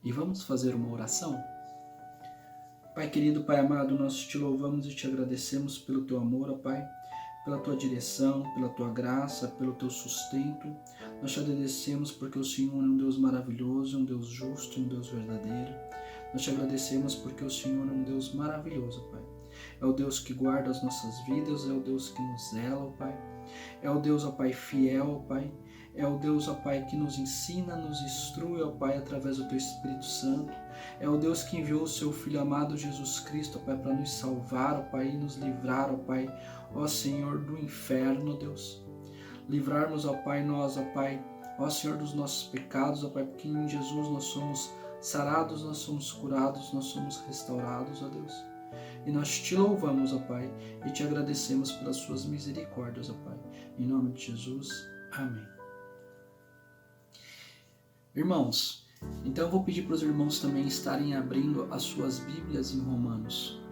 e vamos fazer uma oração? Pai querido, Pai amado, nós te louvamos e te agradecemos pelo teu amor, ó Pai, pela tua direção, pela tua graça, pelo teu sustento. Nós te agradecemos porque o Senhor é um Deus maravilhoso, um Deus justo, um Deus verdadeiro. Nós te agradecemos porque o Senhor é um Deus maravilhoso, Pai. É o Deus que guarda as nossas vidas, é o Deus que nos zela, ó Pai. É o Deus, ó Pai, fiel, ó Pai. É o Deus, ó Pai, que nos ensina, nos instrui, ó Pai, através do Teu Espírito Santo. É o Deus que enviou o Seu Filho amado Jesus Cristo, ó Pai, para nos salvar, ó Pai, e nos livrar, ó Pai, ó Senhor, do inferno, Deus. Livrarmos, ó Pai, nós, ó Pai, ó Senhor, dos nossos pecados, ó Pai, porque em Jesus nós somos sarados, nós somos curados, nós somos restaurados, ó Deus. E nós te louvamos, ó Pai, e te agradecemos pelas suas misericórdias, ó Pai. Em nome de Jesus, amém. Irmãos, então eu vou pedir para os irmãos também estarem abrindo as suas Bíblias em Romanos.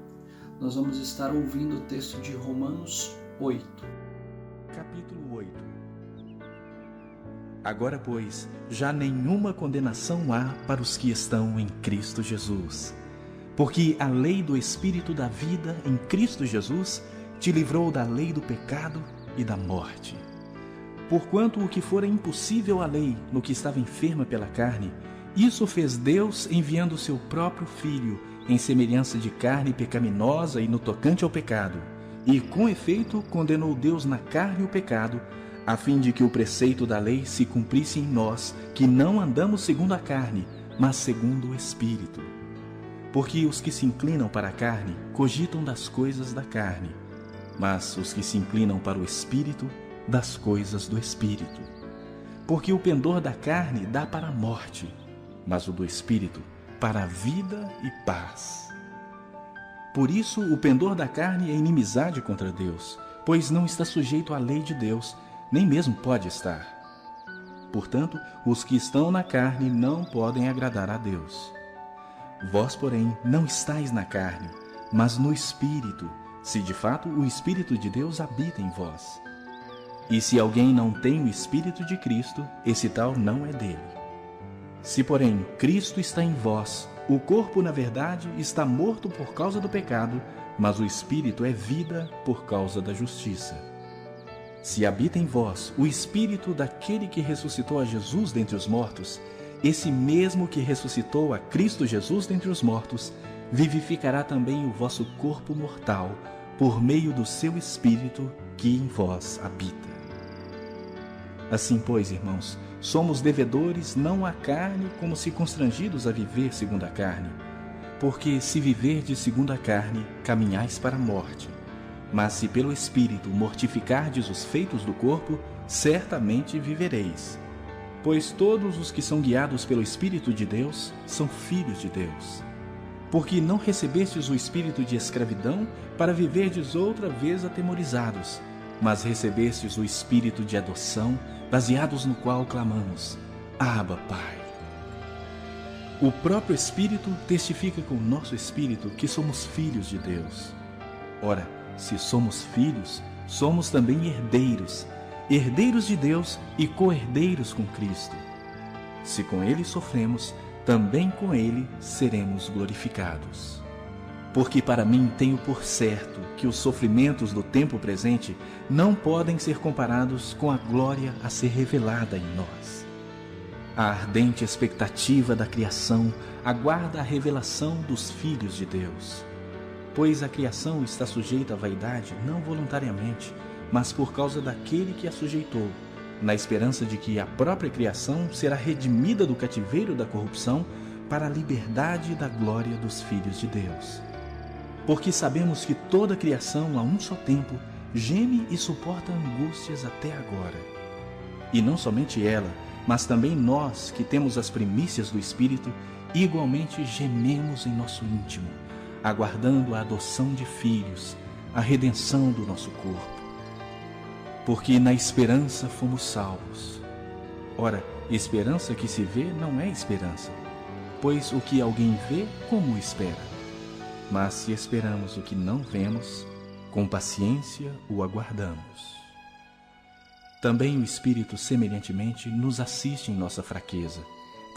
Nós vamos estar ouvindo o texto de Romanos 8. Capítulo 8. Agora, pois, já nenhuma condenação há para os que estão em Cristo Jesus. Porque a lei do Espírito da vida em Cristo Jesus te livrou da lei do pecado e da morte. Porquanto o que fora impossível à lei, no que estava enferma pela carne, isso fez Deus enviando o seu próprio Filho, em semelhança de carne pecaminosa e no tocante ao pecado. E, com efeito, condenou Deus na carne o pecado, a fim de que o preceito da lei se cumprisse em nós, que não andamos segundo a carne, mas segundo o Espírito. Porque os que se inclinam para a carne cogitam das coisas da carne, mas os que se inclinam para o Espírito, das coisas do Espírito. Porque o pendor da carne dá para a morte, mas o do Espírito para a vida e paz. Por isso o pendor da carne é inimizade contra Deus, pois não está sujeito à lei de Deus, nem mesmo pode estar. Portanto, os que estão na carne não podem agradar a Deus. Vós, porém, não estáis na carne, mas no Espírito, se de fato o Espírito de Deus habita em vós. E se alguém não tem o Espírito de Cristo, esse tal não é dele. Se, porém, Cristo está em vós, o corpo, na verdade, está morto por causa do pecado, mas o Espírito é vida por causa da justiça. Se habita em vós o Espírito daquele que ressuscitou a Jesus dentre os mortos, esse mesmo que ressuscitou a Cristo Jesus dentre os mortos, vivificará também o vosso corpo mortal, por meio do seu Espírito que em vós habita. Assim, pois, irmãos, somos devedores não à carne, como se constrangidos a viver segundo a carne. Porque se viverdes segundo a carne, caminhais para a morte. Mas se pelo Espírito mortificardes os feitos do corpo, certamente vivereis. Pois todos os que são guiados pelo Espírito de Deus são filhos de Deus. Porque não recebestes o espírito de escravidão para viverdes outra vez atemorizados, mas recebestes o espírito de adoção, baseados no qual clamamos: Abba, Pai. O próprio Espírito testifica com o nosso espírito que somos filhos de Deus. Ora, se somos filhos, somos também herdeiros, herdeiros de Deus e co-herdeiros com Cristo. Se com Ele sofremos, também com Ele seremos glorificados. Porque para mim tenho por certo que os sofrimentos do tempo presente não podem ser comparados com a glória a ser revelada em nós. A ardente expectativa da criação aguarda a revelação dos filhos de Deus. Pois a criação está sujeita à vaidade não voluntariamente, mas por causa daquele que a sujeitou, na esperança de que a própria criação será redimida do cativeiro da corrupção para a liberdade da glória dos filhos de Deus. Porque sabemos que toda a criação, a um só tempo, geme e suporta angústias até agora. E não somente ela, mas também nós, que temos as primícias do Espírito, igualmente gememos em nosso íntimo, aguardando a adoção de filhos, a redenção do nosso corpo. Porque na esperança fomos salvos. Ora, esperança que se vê não é esperança, pois o que alguém vê, como o espera? Mas se esperamos o que não vemos, com paciência o aguardamos. Também o Espírito semelhantemente nos assiste em nossa fraqueza,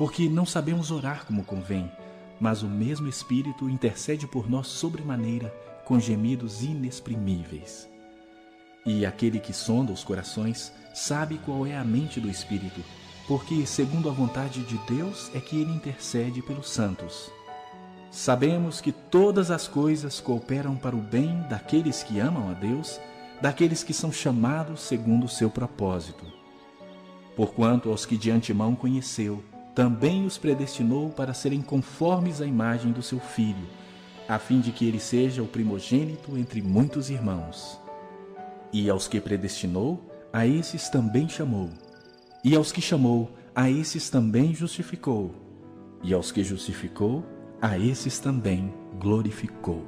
porque não sabemos orar como convém, mas o mesmo Espírito intercede por nós sobremaneira com gemidos inexprimíveis. E aquele que sonda os corações sabe qual é a mente do Espírito, porque, segundo a vontade de Deus, é que ele intercede pelos santos. Sabemos que todas as coisas cooperam para o bem daqueles que amam a Deus, daqueles que são chamados segundo o seu propósito. Porquanto aos que de antemão conheceu, também os predestinou para serem conformes à imagem do seu Filho, a fim de que ele seja o primogênito entre muitos irmãos. E aos que predestinou, a esses também chamou. E aos que chamou, a esses também justificou. E aos que justificou, a esses também glorificou.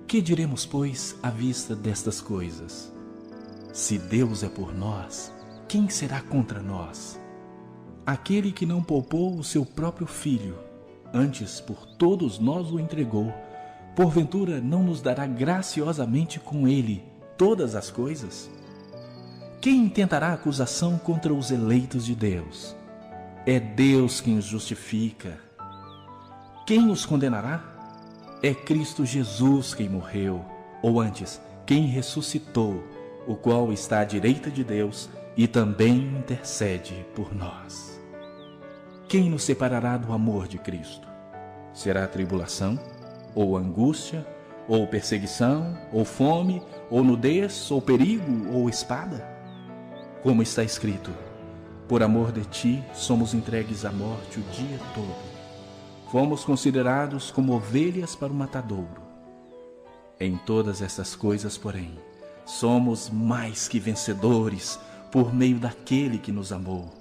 Que diremos, pois, à vista destas coisas? Se Deus é por nós, quem será contra nós? Aquele que não poupou o seu próprio Filho, antes por todos nós o entregou, porventura não nos dará graciosamente com ele todas as coisas? Quem intentará acusação contra os eleitos de Deus? É Deus quem os justifica. Quem os condenará? É Cristo Jesus quem morreu, ou antes, quem ressuscitou, o qual está à direita de Deus e também intercede por nós. Quem nos separará do amor de Cristo? Será tribulação, ou angústia, ou perseguição, ou fome, ou nudez, ou perigo, ou espada? Como está escrito: por amor de ti somos entregues à morte o dia todo. Fomos considerados como ovelhas para o matadouro. Em todas essas coisas, porém, somos mais que vencedores por meio daquele que nos amou.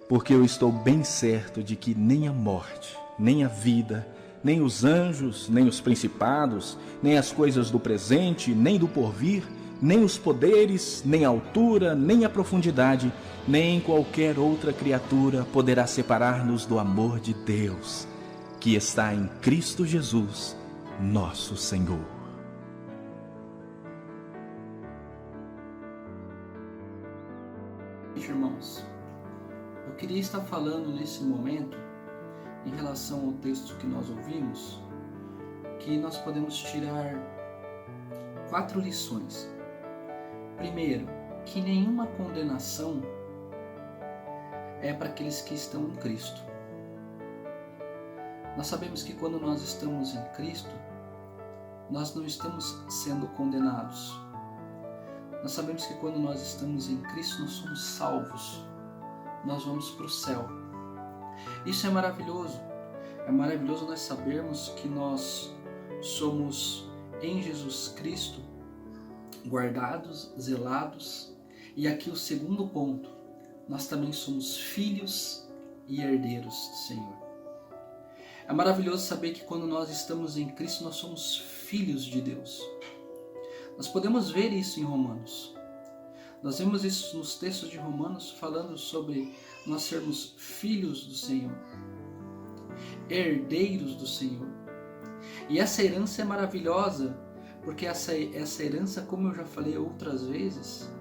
Porque eu estou bem certo de que nem a morte, nem a vida, nem os anjos, nem os principados, nem as coisas do presente, nem do porvir, nem os poderes, nem a altura, nem a profundidade, nem qualquer outra criatura poderá separar-nos do amor de Deus, que está em Cristo Jesus, nosso Senhor. Irmãos, eu queria estar falando nesse momento, em relação ao texto que nós ouvimos, que nós podemos tirar 4 lições. Primeiro, que nenhuma condenação é para aqueles que estão em Cristo. Nós sabemos que quando nós estamos em Cristo, nós não estamos sendo condenados. Nós sabemos que quando nós estamos em Cristo, nós somos salvos. Nós vamos para o céu. Isso é maravilhoso. É maravilhoso nós sabermos que nós somos em Jesus Cristo guardados, zelados. E aqui o segundo ponto, nós também somos filhos e herdeiros do Senhor. É maravilhoso saber que quando nós estamos em Cristo, nós somos filhos de Deus. Nós podemos ver isso em Romanos. Nós vemos isso nos textos de Romanos falando sobre nós sermos filhos do Senhor, herdeiros do Senhor. E essa herança é maravilhosa, porque essa herança, como eu já falei outras vezes,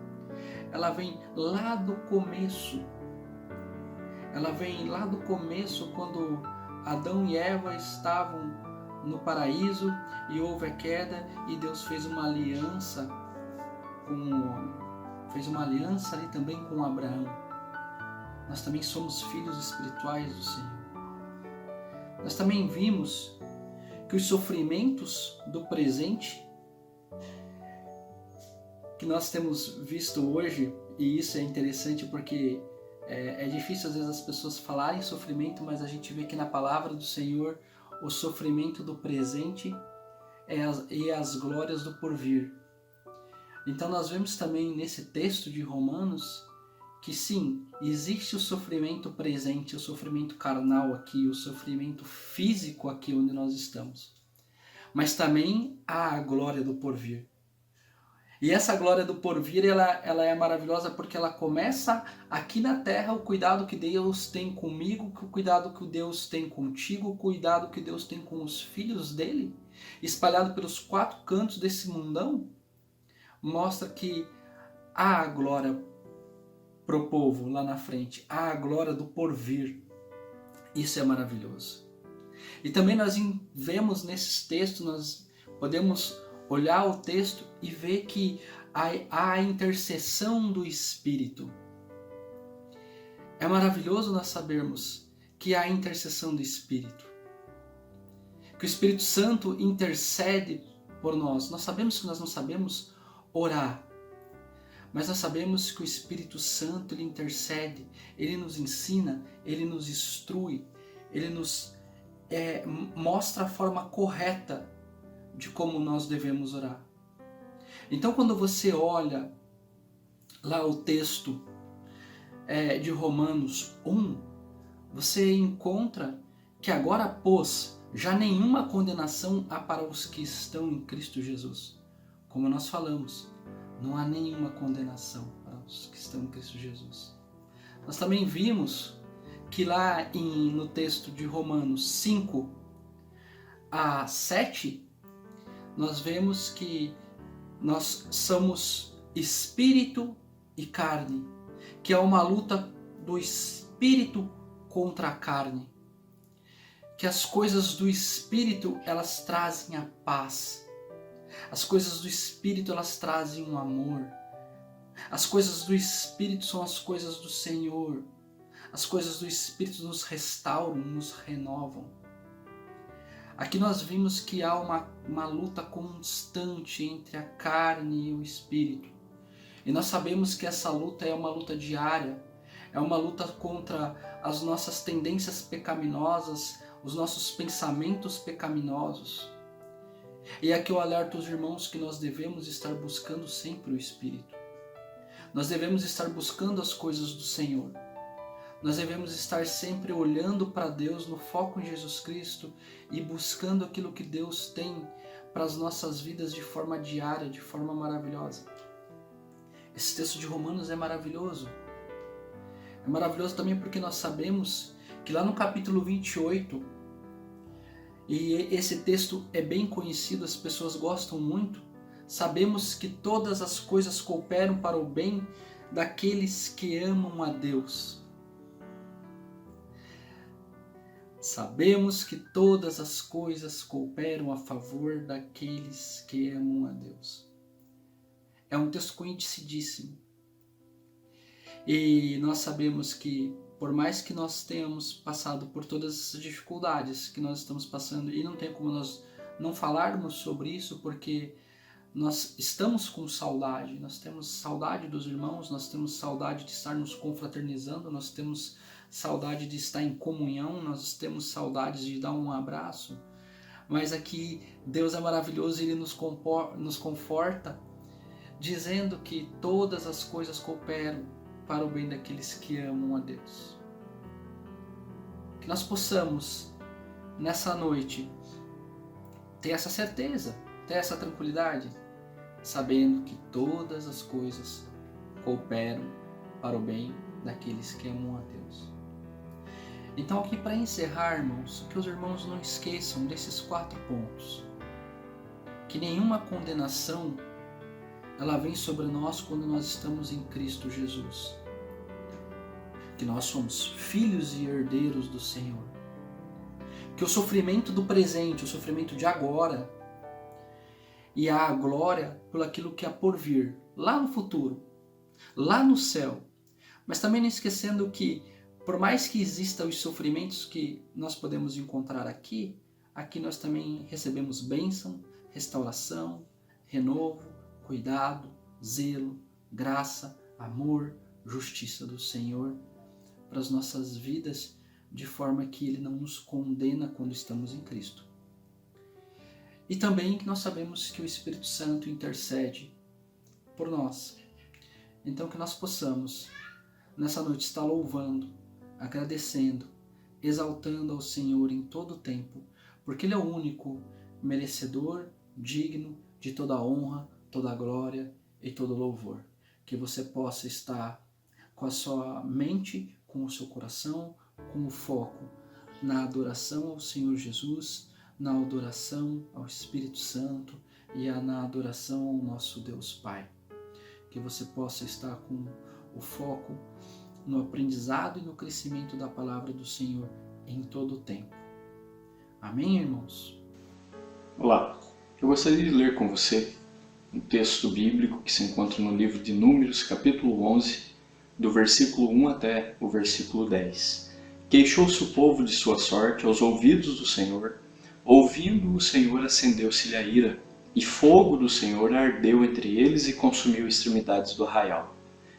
ela vem lá do começo. Ela vem lá do começo, quando Adão e Eva estavam no paraíso e houve a queda e Deus fez uma aliança ali também com Abraão. Nós também somos filhos espirituais do Senhor. Nós também vimos que os sofrimentos do presente que nós temos visto hoje, e isso é interessante porque é difícil às vezes as pessoas falarem sofrimento, mas a gente vê que na palavra do Senhor o sofrimento do presente e as glórias do porvir. Então nós vemos também nesse texto de Romanos que sim, existe o sofrimento presente, o sofrimento carnal aqui, o sofrimento físico aqui onde nós estamos. Mas também há a glória do porvir. E essa glória do porvir, ela é maravilhosa porque ela começa aqui na terra, o cuidado que Deus tem comigo, o cuidado que Deus tem contigo, o cuidado que Deus tem com os filhos dele, espalhado pelos 4 cantos desse mundão, mostra que há a glória pro povo lá na frente, há a glória do porvir. Isso é maravilhoso. E também nós vemos nesses textos, nós podemos olhar o texto e ver que há a intercessão do Espírito. É maravilhoso nós sabermos que há a intercessão do Espírito. Que o Espírito Santo intercede por nós. Nós sabemos que nós não sabemos orar, mas nós sabemos que o Espírito Santo ele intercede, ele nos ensina, ele nos instrui, ele nos mostra a forma correta de como nós devemos orar. Então, quando você olha lá o texto de Romanos 1, você encontra que agora, pois, já nenhuma condenação há para os que estão em Cristo Jesus. Como nós falamos, não há nenhuma condenação para os que estão em Cristo Jesus. Nós também vimos que lá no texto de Romanos 5 a 7, nós vemos que nós somos espírito e carne, que é uma luta do espírito contra a carne. Que as coisas do espírito, elas trazem a paz. As coisas do espírito, elas trazem o amor. As coisas do espírito são as coisas do Senhor. As coisas do espírito nos restauram, nos renovam. Aqui nós vimos que há uma luta constante entre a carne e o espírito. E nós sabemos que essa luta é uma luta diária. É uma luta contra as nossas tendências pecaminosas, os nossos pensamentos pecaminosos. E aqui eu alerto os irmãos que nós devemos estar buscando sempre o Espírito. Nós devemos estar buscando as coisas do Senhor. Nós devemos estar sempre olhando para Deus no foco em Jesus Cristo e buscando aquilo que Deus tem para as nossas vidas de forma diária, de forma maravilhosa. Esse texto de Romanos é maravilhoso. É maravilhoso também porque nós sabemos que lá no capítulo 28, e esse texto é bem conhecido, as pessoas gostam muito, sabemos que todas as coisas cooperam para o bem daqueles que amam a Deus. Sabemos que todas as coisas cooperam a favor daqueles que amam a Deus. É um texto conhecidíssimo. E nós sabemos que, por mais que nós tenhamos passado por todas essas dificuldades que nós estamos passando, e não tem como nós não falarmos sobre isso, porque nós estamos com saudade, nós temos saudade dos irmãos, nós temos saudade de estar nos confraternizando, nós temos saudade de estar em comunhão, nós temos saudade de dar um abraço, mas aqui Deus é maravilhoso e Ele nos conforta, dizendo que todas as coisas cooperam para o bem daqueles que amam a Deus. Que nós possamos, nessa noite, ter essa certeza, ter essa tranquilidade, sabendo que todas as coisas cooperam para o bem daqueles que amam a Deus. Então, aqui para encerrar, irmãos, que os irmãos não esqueçam desses 4 pontos. Que nenhuma condenação ela vem sobre nós quando nós estamos em Cristo Jesus. Que nós somos filhos e herdeiros do Senhor. Que o sofrimento do presente, o sofrimento de agora, e a glória por aquilo que há por vir, lá no futuro, lá no céu. Mas também não esquecendo que, por mais que existam os sofrimentos que nós podemos encontrar aqui nós também recebemos bênção, restauração, renovo, cuidado, zelo, graça, amor, justiça do Senhor para as nossas vidas, de forma que Ele não nos condena quando estamos em Cristo. E também que nós sabemos que o Espírito Santo intercede por nós. Então que nós possamos, nessa noite, estar louvando, agradecendo, exaltando ao Senhor em todo o tempo, porque Ele é o único merecedor, digno de toda a honra, toda a glória e todo o louvor. Que você possa estar com a sua mente, com o seu coração, com o foco na adoração ao Senhor Jesus, na adoração ao Espírito Santo e na adoração ao nosso Deus Pai. Que você possa estar com o foco no aprendizado e no crescimento da palavra do Senhor, em todo o tempo. Amém, irmãos? Olá, eu gostaria de ler com você um texto bíblico que se encontra no livro de Números, capítulo 11, do versículo 1 até o versículo 10. Queixou-se o povo de sua sorte aos ouvidos do Senhor. Ouvindo o Senhor, acendeu-se-lhe a ira, e fogo do Senhor ardeu entre eles e consumiu extremidades do arraial.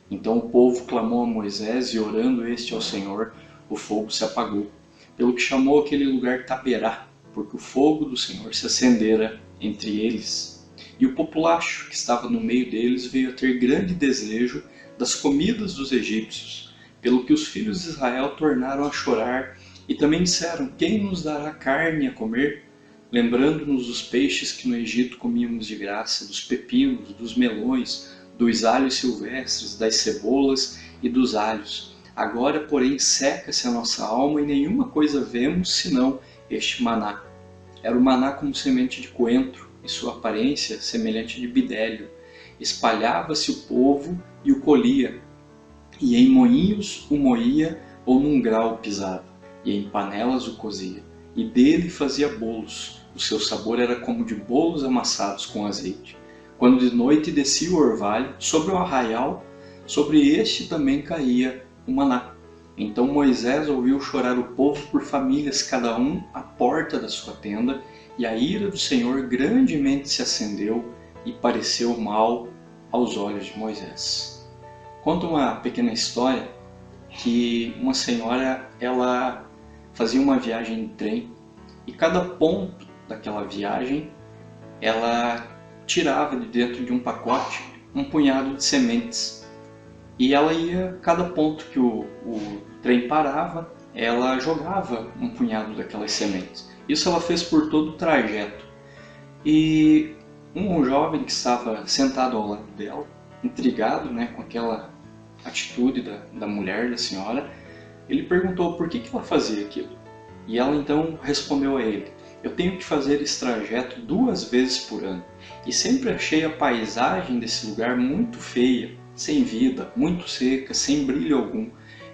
Então o povo clamou a Moisés, e orando este ao Senhor, o fogo se apagou, pelo que chamou aquele lugar Taberá, porque o fogo do Senhor se acendera entre eles. E o populacho que estava no meio deles veio a ter grande desejo das comidas dos egípcios, pelo que os filhos de Israel tornaram a chorar, e também disseram: quem nos dará carne a comer? Lembrando-nos dos peixes que no Egito comíamos de graça, dos pepinos, dos melões, dos alhos silvestres, das cebolas e dos alhos. Agora, porém, seca-se a nossa alma e nenhuma coisa vemos senão este maná. Era o maná como semente de coentro, e sua aparência semelhante de bidélio. Espalhava-se o povo e o colhia, e em moinhos o moía ou num grau o pisava, e em panelas o cozia, e dele fazia bolos. O seu sabor era como de bolos amassados com azeite. Quando de noite descia o orvalho sobre o arraial, sobre este também caía o maná. Então Moisés ouviu chorar o povo por famílias, cada um à porta da sua tenda, e a ira do Senhor grandemente se acendeu e pareceu mal aos olhos de Moisés. Conta uma pequena história que uma senhora, ela fazia uma viagem de trem, e cada ponto daquela viagem ela tirava de dentro de um pacote um punhado de sementes. E ela ia, cada ponto que o trem parava, ela jogava um punhado daquelas sementes. Isso ela fez por todo o trajeto. E um jovem que estava sentado ao lado dela, intrigado, com aquela atitude da mulher, da senhora, ele perguntou por que ela fazia aquilo. E ela então respondeu a ele: eu tenho que fazer esse trajeto 2 vezes por ano, e sempre achei a paisagem desse lugar muito feia, sem vida, muito seca, sem brilho algum.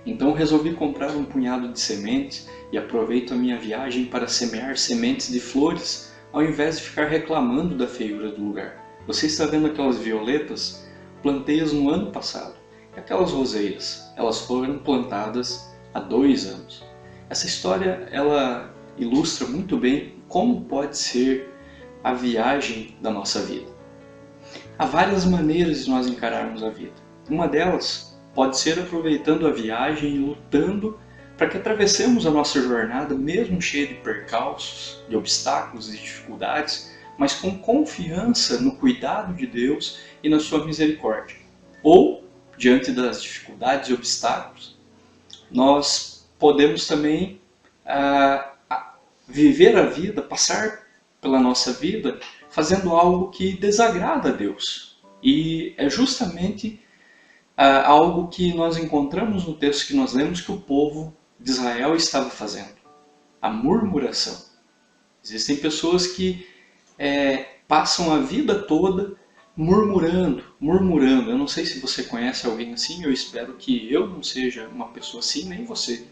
Então resolvi comprar um punhado de sementes e aproveito a minha viagem para semear sementes de flores, ao invés de ficar reclamando da feiura do lugar. Você está vendo aquelas violetas? Plantei-as no ano passado. E aquelas roseiras? Elas foram plantadas há 2 anos. Essa história, ela ilustra muito bem como pode ser a viagem da nossa vida. Há várias maneiras de nós encararmos a vida. Uma delas pode ser aproveitando a viagem e lutando para que atravessemos a nossa jornada, mesmo cheia de percalços, de obstáculos e dificuldades, mas com confiança no cuidado de Deus e na sua misericórdia. Ou, diante das dificuldades e obstáculos, nós podemos também viver a vida, passar pela nossa vida, fazendo algo que desagrada a Deus. E é justamente algo que nós encontramos no texto que nós lemos que o povo de Israel estava fazendo: a murmuração. Existem pessoas que passam a vida toda murmurando. Eu não sei se você conhece alguém assim, eu espero que eu não seja uma pessoa assim, nem você.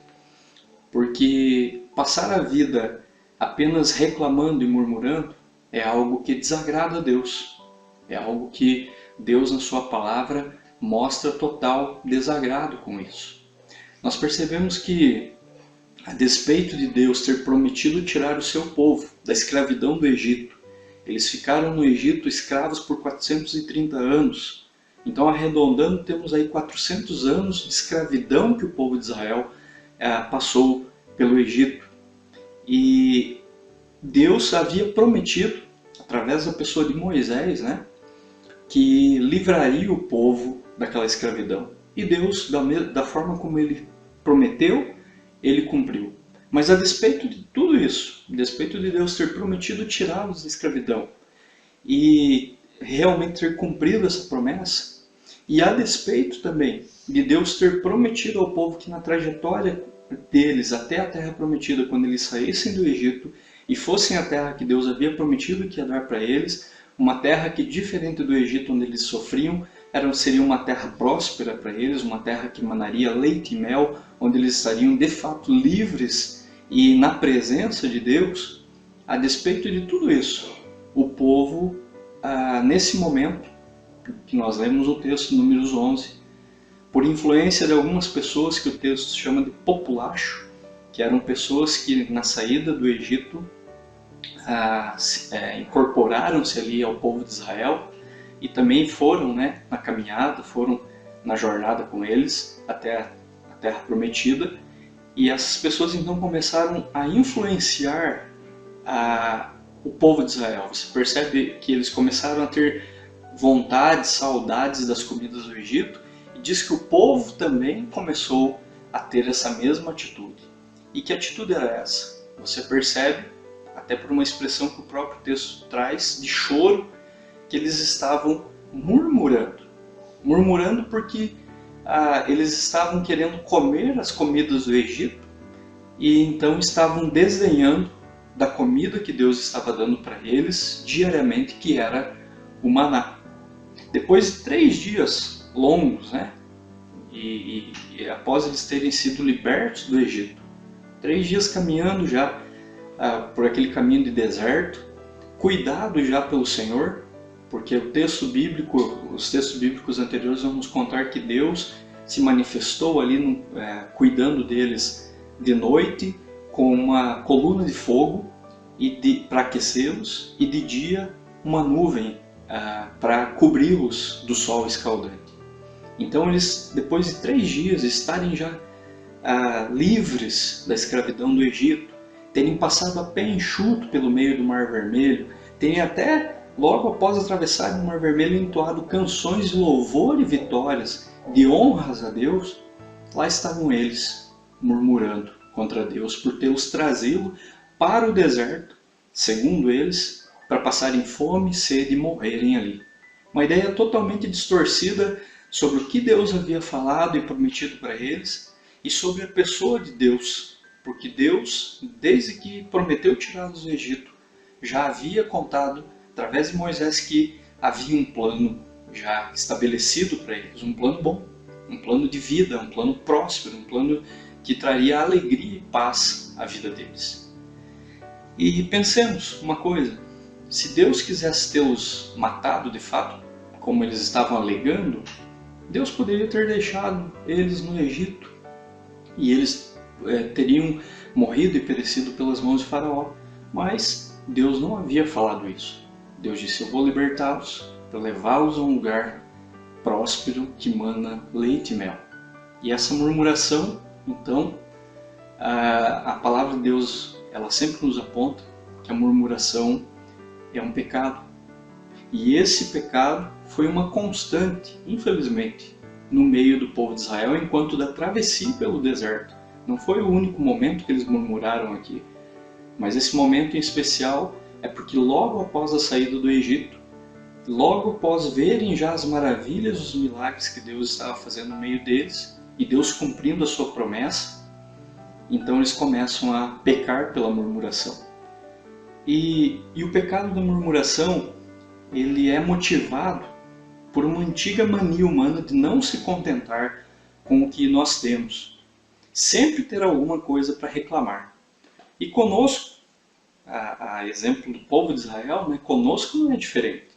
Porque passar a vida apenas reclamando e murmurando é algo que desagrada a Deus. É algo que Deus, na sua palavra, mostra total desagrado com isso. Nós percebemos que, a despeito de Deus ter prometido tirar o seu povo da escravidão do Egito, eles ficaram no Egito escravos por 430 anos. Então, arredondando, temos aí 400 anos de escravidão que o povo de Israel passou pelo Egito. E Deus havia prometido, através da pessoa de Moisés, que livraria o povo daquela escravidão. E Deus, da forma como Ele prometeu, Ele cumpriu. Mas a despeito de tudo isso, a despeito de Deus ter prometido tirá-los da escravidão e realmente ter cumprido essa promessa, e a despeito também de Deus ter prometido ao povo que na trajetória deles até a terra prometida, quando eles saíssem do Egito e fossem à terra que Deus havia prometido que ia dar para eles, uma terra que, diferente do Egito onde eles sofriam, seria uma terra próspera para eles, uma terra que emanaria leite e mel, onde eles estariam de fato livres E na presença de Deus, a despeito de tudo isso, o povo, nesse momento, que nós lemos o texto, Números 11, por influência de algumas pessoas que o texto chama de populacho, que eram pessoas que na saída do Egito incorporaram-se ali ao povo de Israel e também foram, né, na caminhada, foram na jornada com eles até a Terra Prometida, e essas pessoas então começaram a influenciar o povo de Israel. Você percebe que eles começaram a ter vontade, saudades das comidas do Egito, e diz que o povo também começou a ter essa mesma atitude. E que atitude era essa? Você percebe, até por uma expressão que o próprio texto traz, de choro, que eles estavam murmurando. Murmurando porque eles estavam querendo comer as comidas do Egito e então estavam desdenhando da comida que Deus estava dando para eles diariamente, que era o maná. Depois de 3 dias longos, né? E após eles terem sido libertos do Egito, 3 dias caminhando já por aquele caminho de deserto, cuidado já pelo Senhor, porque os textos bíblicos anteriores vão nos contar que Deus se manifestou ali cuidando deles de noite com uma coluna de fogo para aquecê-los, e de dia uma nuvem para cobri-los do sol escaldante. Então eles, depois de 3 dias estarem já livres da escravidão do Egito, terem passado a pé enxuto pelo meio do Mar Vermelho, terem até, logo após atravessarem o Mar Vermelho, entoado canções de louvor e vitórias, de honras a Deus, lá estavam eles murmurando contra Deus por tê-los trazido para o deserto, segundo eles, para passarem fome, sede e morrerem ali. Uma ideia totalmente distorcida sobre o que Deus havia falado e prometido para eles e sobre a pessoa de Deus, porque Deus, desde que prometeu tirá-los do Egito, já havia contado através de Moisés que havia um plano já estabelecido para eles, um plano bom, um plano de vida, um plano próspero, um plano que traria alegria e paz à vida deles. E pensemos uma coisa, se Deus quisesse tê-los matado de fato, como eles estavam alegando, Deus poderia ter deixado eles no Egito e eles teriam morrido e perecido pelas mãos de Faraó. Mas Deus não havia falado isso. Deus disse: eu vou libertá-los para levá-los a um lugar próspero que mana leite e mel. E essa murmuração, então, a palavra de Deus, ela sempre nos aponta que a murmuração é um pecado. E esse pecado foi uma constante, infelizmente, no meio do povo de Israel enquanto da travessia pelo deserto. Não foi o único momento que eles murmuraram aqui, mas esse momento em especial é porque logo após a saída do Egito, logo após verem já as maravilhas, os milagres que Deus estava fazendo no meio deles, e Deus cumprindo a sua promessa, então eles começam a pecar pela murmuração. E o pecado da murmuração, ele é motivado por uma antiga mania humana de não se contentar com o que nós temos. Sempre ter alguma coisa para reclamar. E conosco, a exemplo do povo de Israel, né, conosco não é diferente.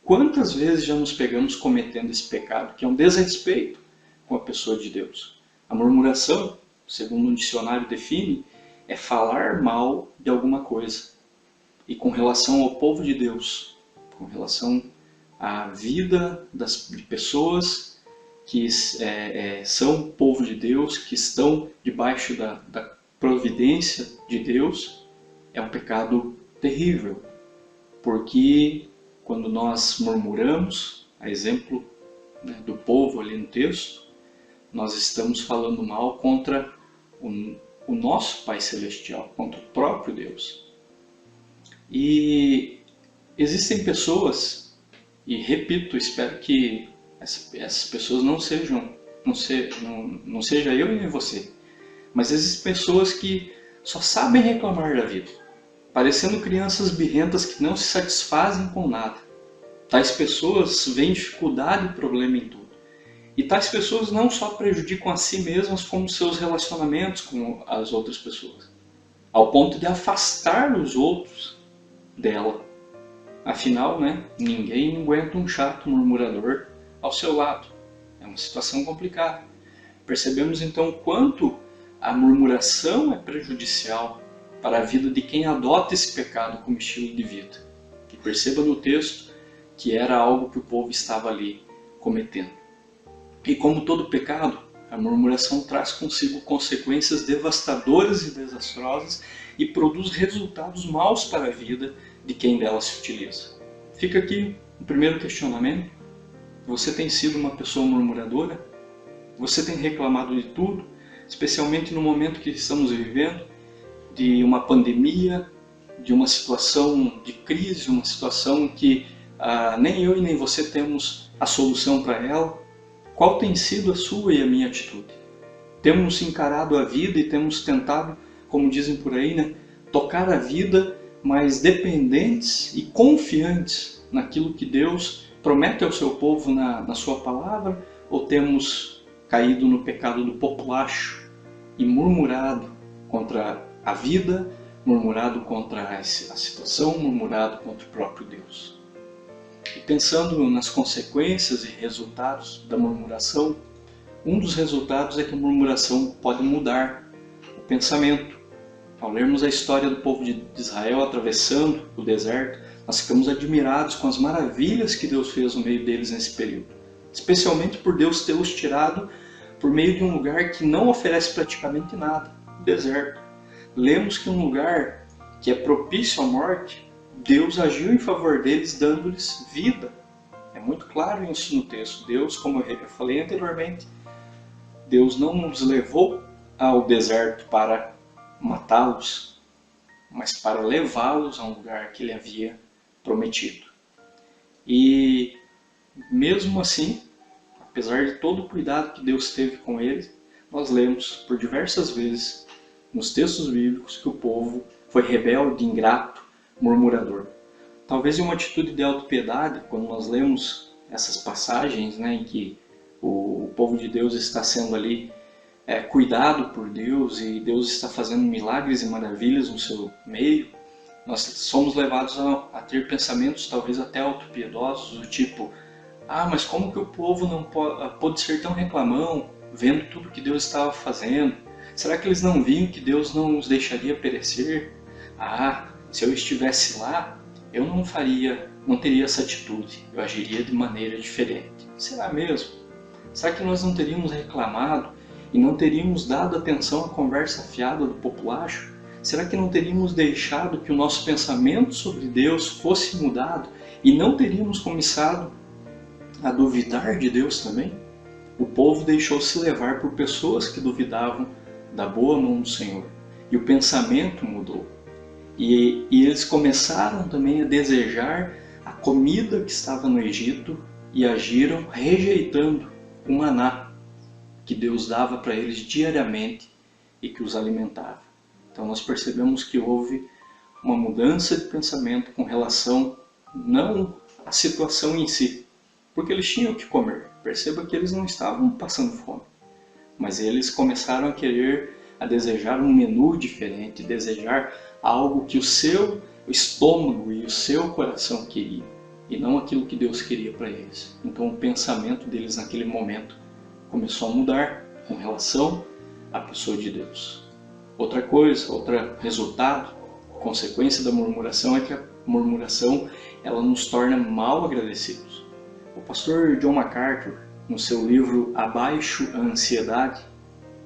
Quantas vezes já nos pegamos cometendo esse pecado, que é um desrespeito com a pessoa de Deus? A murmuração, segundo um dicionário define, é falar mal de alguma coisa. E com relação ao povo de Deus, com relação à vida de pessoas que são povo de Deus, que estão debaixo da providência de Deus, é um pecado terrível. Porque quando nós murmuramos, a exemplo, né, do povo ali no texto, nós estamos falando mal contra o nosso Pai Celestial, contra o próprio Deus. E existem pessoas, e repito, espero que essas pessoas não seja eu e nem você, mas existem pessoas que só sabem reclamar da vida, parecendo crianças birrentas que não se satisfazem com nada. Tais pessoas veem dificuldade e problema em tudo. E tais pessoas não só prejudicam a si mesmas, como seus relacionamentos com as outras pessoas. ao ponto de afastar os outros dela. Afinal, ninguém aguenta um chato murmurador ao seu lado. É uma situação complicada. Percebemos então o quanto a murmuração é prejudicial para a vida de quem adota esse pecado como estilo de vida. E perceba no texto que era algo que o povo estava ali cometendo. E como todo pecado, a murmuração traz consigo consequências devastadoras e desastrosas e produz resultados maus para a vida de quem dela se utiliza. Fica aqui o primeiro questionamento. Você tem sido uma pessoa murmuradora? Você tem reclamado de tudo, especialmente no momento que estamos vivendo, de uma pandemia, de uma situação de crise, uma situação que nem eu e nem você temos a solução para ela? Qual tem sido a sua e a minha atitude? Temos encarado a vida e temos tentado, como dizem por aí, tocar a vida, mas dependentes e confiantes naquilo que Deus promete ao seu povo na sua palavra? Ou temos caído no pecado do populacho e murmurado contra a vida, murmurado contra a situação, murmurado contra o próprio Deus? E pensando nas consequências e resultados da murmuração, um dos resultados é que a murmuração pode mudar o pensamento. Ao lermos a história do povo de Israel atravessando o deserto, nós ficamos admirados com as maravilhas que Deus fez no meio deles nesse período. Especialmente por Deus tê-los tirado por meio de um lugar que não oferece praticamente nada, o deserto. Lemos que um lugar que é propício à morte, Deus agiu em favor deles, dando-lhes vida. É muito claro isso no texto. Deus, como eu falei anteriormente, Deus não nos levou ao deserto para matá-los, mas para levá-los a um lugar que Ele havia prometido. E mesmo assim, apesar de todo o cuidado que Deus teve com eles, nós lemos por diversas vezes nos textos bíblicos que o povo foi rebelde, ingrato, murmurador. Talvez em uma atitude de autopiedade, quando nós lemos essas passagens em que o povo de Deus está sendo ali cuidado por Deus e Deus está fazendo milagres e maravilhas no seu meio, nós somos levados a ter pensamentos talvez até autopiedosos, do tipo: mas como que o povo não pôde ser tão reclamão, vendo tudo que Deus estava fazendo? Será que eles não viam que Deus não os deixaria perecer? Se eu estivesse lá, eu não teria essa atitude, eu agiria de maneira diferente. Será mesmo? Será que nós não teríamos reclamado e não teríamos dado atenção à conversa fiada do populacho? Será que não teríamos deixado que o nosso pensamento sobre Deus fosse mudado e não teríamos começado a duvidar de Deus também? O povo deixou-se levar por pessoas que duvidavam da boa mão do Senhor e o pensamento mudou. E eles começaram também a desejar a comida que estava no Egito e agiram rejeitando o maná que Deus dava para eles diariamente e que os alimentava. Então nós percebemos que houve uma mudança de pensamento com relação não à situação em si, porque eles tinham o que comer. Perceba que eles não estavam passando fome, mas eles começaram a desejar um menu diferente, desejar algo que o seu estômago e o seu coração queriam, e não aquilo que Deus queria para eles. Então o pensamento deles naquele momento começou a mudar com relação à pessoa de Deus. Outra coisa, outro resultado, consequência da murmuração é que a murmuração ela nos torna mal agradecidos. O pastor John MacArthur, no seu livro Abaixo a Ansiedade,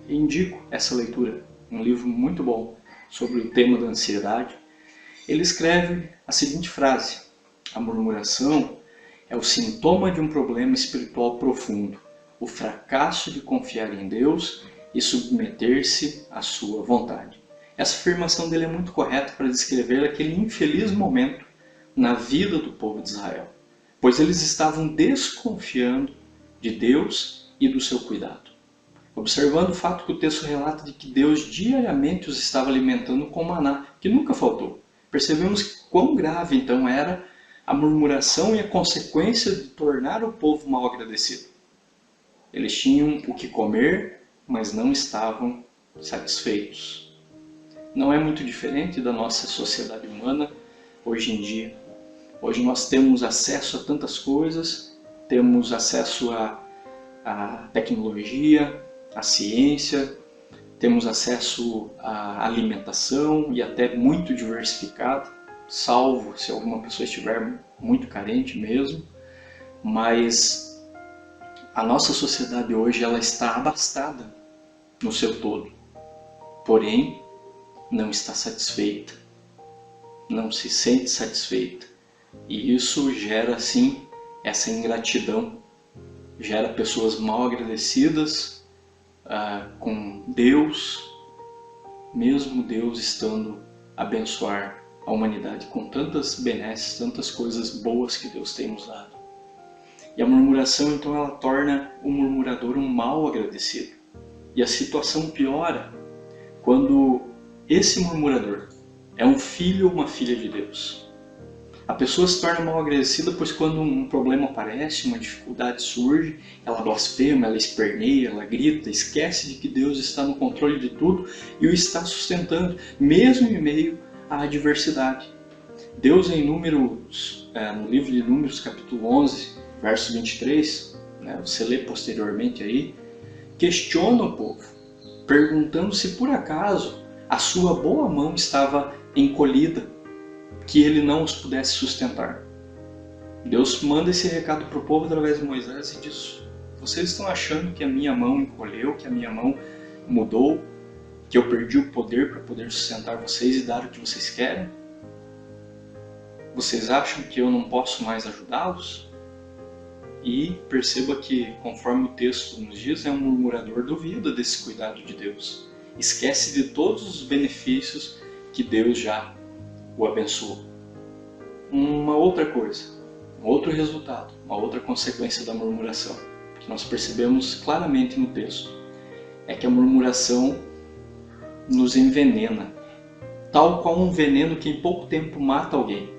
indico essa leitura, um livro muito bom sobre o tema da ansiedade. Ele escreve a seguinte frase: a murmuração é o sintoma de um problema espiritual profundo, o fracasso de confiar em Deus e submeter-se à sua vontade. Essa afirmação dele é muito correta para descrever aquele infeliz momento na vida do povo de Israel, pois eles estavam desconfiando de Deus e do seu cuidado. Observando o fato que o texto relata de que Deus diariamente os estava alimentando com maná, que nunca faltou, percebemos quão grave então era a murmuração e a consequência de tornar o povo mal agradecido. Eles tinham o que comer, mas não estavam satisfeitos. não é muito diferente da nossa sociedade humana hoje em dia. Hoje nós temos acesso a tantas coisas, temos acesso à tecnologia, à ciência, temos acesso à alimentação e até muito diversificado, salvo se alguma pessoa estiver muito carente mesmo, mas a nossa sociedade hoje ela está abastada no seu todo, porém não está satisfeita, não se sente satisfeita, e isso gera sim essa ingratidão, gera pessoas mal agradecidas com Deus, mesmo Deus estando a abençoar a humanidade com tantas benesses, tantas coisas boas que Deus tem nos dado. E a murmuração então ela torna o murmurador um mal agradecido. E a situação piora quando esse murmurador é um filho ou uma filha de Deus. A pessoa se torna mal agradecida, pois quando um problema aparece, uma dificuldade surge, ela blasfema, ela esperneia, ela grita, esquece de que Deus está no controle de tudo e o está sustentando, mesmo em meio à adversidade. Deus em Números, no livro de Números, capítulo 11, verso 23, você lê posteriormente aí, questiona o povo, perguntando se por acaso a sua boa mão estava encolhida, que ele não os pudesse sustentar. Deus manda esse recado para o povo através de Moisés e diz: vocês estão achando que a minha mão encolheu, que a minha mão mudou, que eu perdi o poder para poder sustentar vocês e dar o que vocês querem? Vocês acham que eu não posso mais ajudá-los? E perceba que, conforme o texto nos diz, é um murmurador, duvida desse cuidado de Deus. Esquece de todos os benefícios que Deus já o abençoou. Uma outra coisa, um outro resultado, uma outra consequência da murmuração, que nós percebemos claramente no texto, é que a murmuração nos envenena, tal qual um veneno que em pouco tempo mata alguém,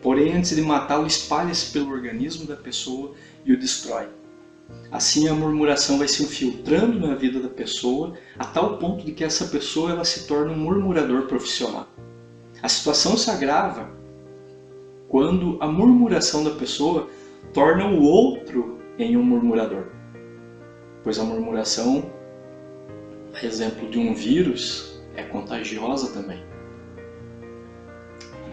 porém antes de matá-lo espalha-se pelo organismo da pessoa e o destrói. Assim a murmuração vai se infiltrando na vida da pessoa, a tal ponto de que essa pessoa ela se torna um murmurador profissional. A situação se agrava quando a murmuração da pessoa torna o outro em um murmurador. Pois a murmuração, a exemplo de um vírus, é contagiosa também.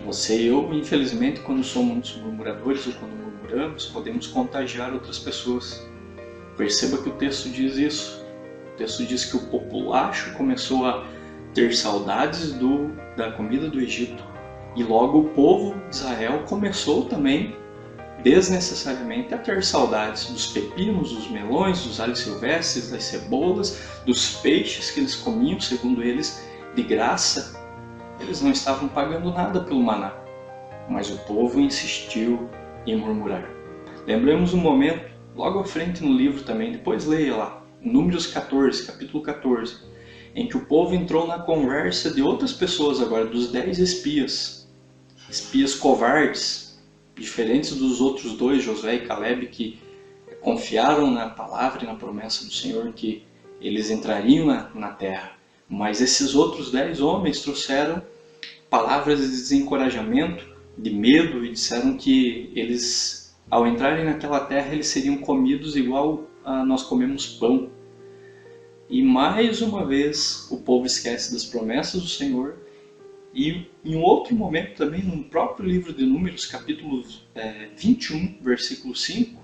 Você e eu, infelizmente, quando somos murmuradores ou quando murmuramos, podemos contagiar outras pessoas. Perceba que o texto diz isso. O texto diz que o populacho começou a ter saudades da comida do Egito. E logo o povo de Israel começou também, desnecessariamente, a ter saudades dos pepinos, dos melões, dos alhos silvestres, das cebolas, dos peixes que eles comiam, segundo eles, de graça. Eles não estavam pagando nada pelo maná, mas o povo insistiu em murmurar. Lembremos um momento, logo à frente no livro também, depois leia lá, Números 14, capítulo 14, em que o povo entrou na conversa de outras pessoas agora, dos 10 espias covardes, diferentes dos outros dois, Josué e Caleb, que confiaram na palavra e na promessa do Senhor que eles entrariam na terra. Mas esses outros 10 homens trouxeram palavras de desencorajamento, de medo, e disseram que eles, ao entrarem naquela terra, eles seriam comidos igual a nós comemos pão. E mais uma vez o povo esquece das promessas do Senhor. E em um outro momento também, no próprio livro de Números, capítulo 21, versículo 5,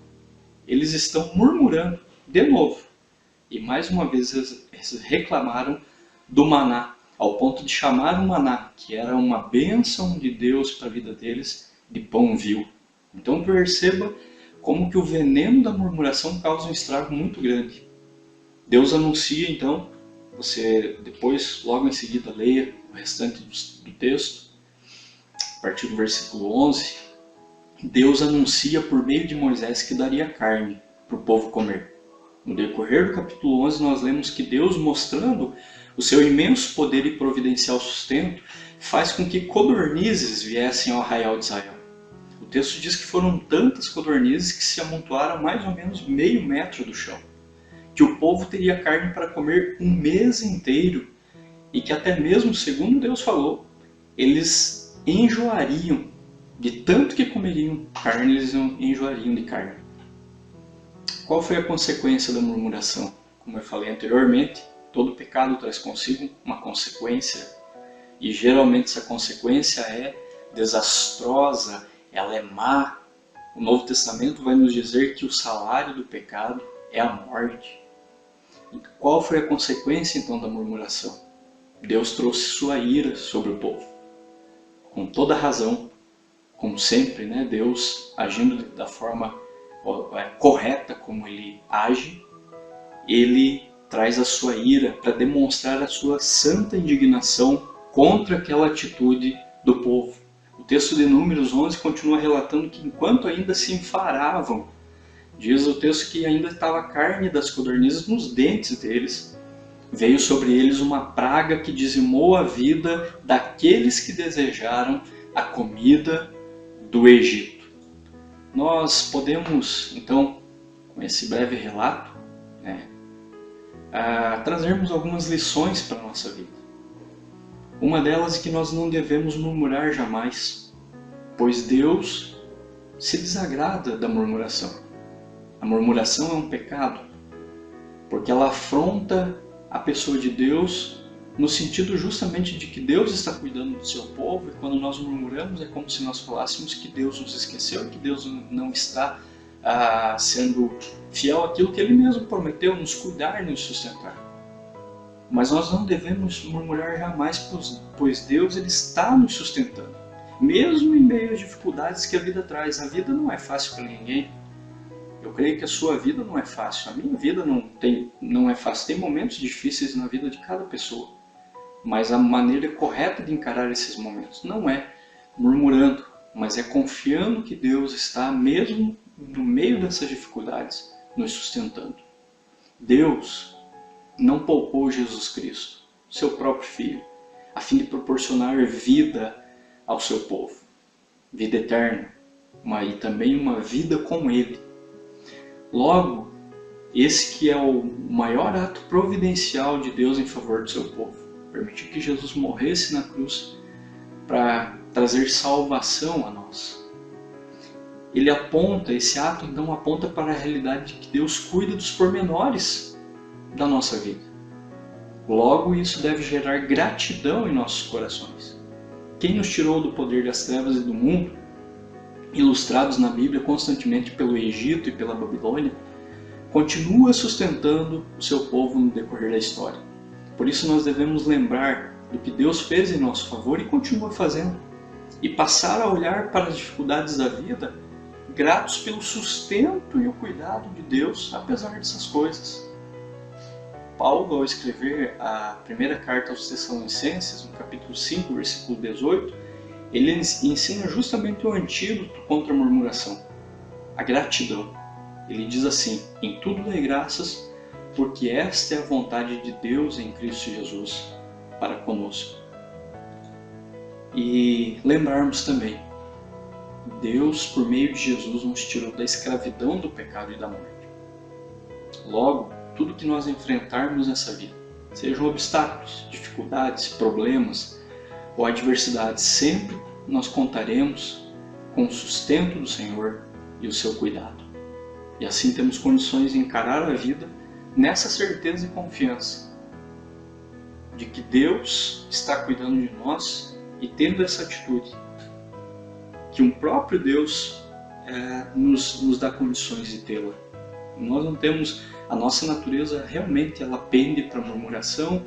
eles estão murmurando de novo. E mais uma vez eles reclamaram do maná, ao ponto de chamar o maná, que era uma bênção de Deus para a vida deles, de pão vil. Então perceba como que o veneno da murmuração causa um estrago muito grande. Deus anuncia então, você depois, logo em seguida, leia o restante do texto, a partir do versículo 11, Deus anuncia por meio de Moisés que daria carne para o povo comer. No decorrer do capítulo 11 nós lemos que Deus, mostrando o seu imenso poder e providencial sustento, faz com que codornizes viessem ao arraial de Israel. O texto diz que foram tantas codornizes que se amontoaram mais ou menos meio metro do chão, que o povo teria carne para comer um mês inteiro e que até mesmo, segundo Deus falou, eles enjoariam de tanto que comeriam carne, eles enjoariam de carne. Qual foi a consequência da murmuração? Como eu falei anteriormente, todo pecado traz consigo uma consequência, e geralmente essa consequência é desastrosa, ela é má. O Novo Testamento vai nos dizer que o salário do pecado é a morte. E qual foi a consequência então da murmuração? Deus trouxe sua ira sobre o povo. Com toda razão, como sempre, né? Deus agindo da forma correta como Ele age, Ele traz a sua ira para demonstrar a sua santa indignação contra aquela atitude do povo. O texto de Números 11 continua relatando que enquanto ainda se enfaravam, diz o texto que ainda estava a carne das codornizes nos dentes deles, veio sobre eles uma praga que dizimou a vida daqueles que desejaram a comida do Egito. Nós podemos, então, com esse breve relato, trazermos algumas lições para a nossa vida. Uma delas é que nós não devemos murmurar jamais, pois Deus se desagrada da murmuração. A murmuração é um pecado, porque ela afronta a pessoa de Deus no sentido justamente de que Deus está cuidando do seu povo, e quando nós murmuramos é como se nós falássemos que Deus nos esqueceu, que Deus não está sendo fiel àquilo que Ele mesmo prometeu, nos cuidar e nos sustentar. Mas nós não devemos murmurar jamais, pois Deus Ele está nos sustentando, mesmo em meio às dificuldades que a vida traz. A vida não é fácil para ninguém. Eu creio que a sua vida não é fácil, a minha vida não é fácil. Tem momentos difíceis na vida de cada pessoa, mas a maneira correta de encarar esses momentos não é murmurando, mas é confiando que Deus está, mesmo no meio dessas dificuldades, nos sustentando. Deus não poupou Jesus Cristo, seu próprio Filho, a fim de proporcionar vida ao seu povo, vida eterna, e também uma vida com Ele. Logo, esse que é o maior ato providencial de Deus em favor do seu povo, permitir que Jesus morresse na cruz para trazer salvação a nós. Ele aponta, esse ato então aponta para a realidade de que Deus cuida dos pormenores da nossa vida. Logo, isso deve gerar gratidão em nossos corações. Quem nos tirou do poder das trevas e do mundo, ilustrados na Bíblia constantemente pelo Egito e pela Babilônia, continua sustentando o seu povo no decorrer da história. Por isso nós devemos lembrar do que Deus fez em nosso favor e continua fazendo, e passar a olhar para as dificuldades da vida gratos pelo sustento e o cuidado de Deus, apesar dessas coisas. Paulo, ao escrever a primeira carta aos Tessalonicenses, no capítulo 5, versículo 18, ele ensina justamente o antídoto contra a murmuração, a gratidão. Ele diz assim: em tudo dai graças, porque esta é a vontade de Deus em Cristo Jesus para conosco. E lembrarmos também, Deus, por meio de Jesus, nos tirou da escravidão do pecado e da morte. Logo, tudo que nós enfrentarmos nessa vida, sejam obstáculos, dificuldades, problemas ou adversidades, sempre nós contaremos com o sustento do Senhor e o seu cuidado. E assim temos condições de encarar a vida nessa certeza e confiança de que Deus está cuidando de nós, e tendo essa atitude, que um próprio Deus nos dá condições de tê-la. Nós não temos, a nossa natureza realmente ela pende para a murmuração,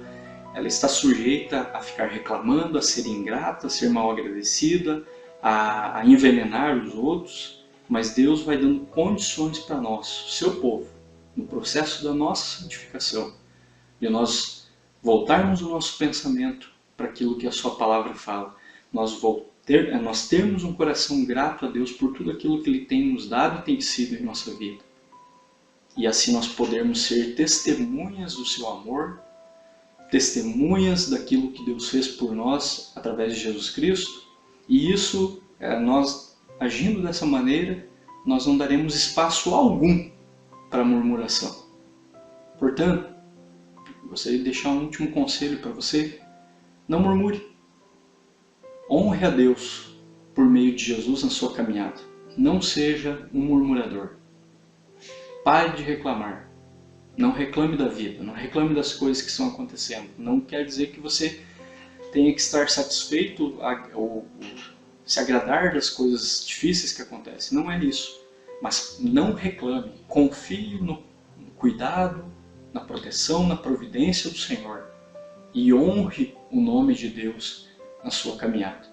ela está sujeita a ficar reclamando, a ser ingrata, a ser mal agradecida, a envenenar os outros, mas Deus vai dando condições para nós, seu povo, no processo da nossa santificação, de nós voltarmos o nosso pensamento para aquilo que a sua palavra fala, nós termos um coração grato a Deus por tudo aquilo que Ele tem nos dado e tem sido em nossa vida. E assim nós podermos ser testemunhas do seu amor, testemunhas daquilo que Deus fez por nós através de Jesus Cristo. E isso, nós agindo dessa maneira, nós não daremos espaço algum para a murmuração. Portanto, gostaria de deixar um último conselho para você. Não murmure. Honre a Deus por meio de Jesus na sua caminhada. Não seja um murmurador. Pare de reclamar. Não reclame da vida, não reclame das coisas que estão acontecendo. Não quer dizer que você tenha que estar satisfeito ou se agradar das coisas difíceis que acontecem. Não é isso. Mas não reclame. Confie no cuidado, na proteção, na providência do Senhor. E honre o nome de Deus na sua caminhada.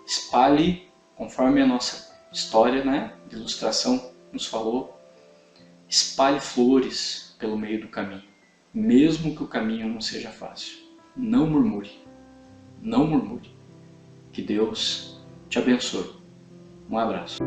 Espalhe, conforme a nossa história, de ilustração nos falou, espalhe flores pelo meio do caminho, mesmo que o caminho não seja fácil. Não murmure. Não murmure. Que Deus te abençoe. Um abraço.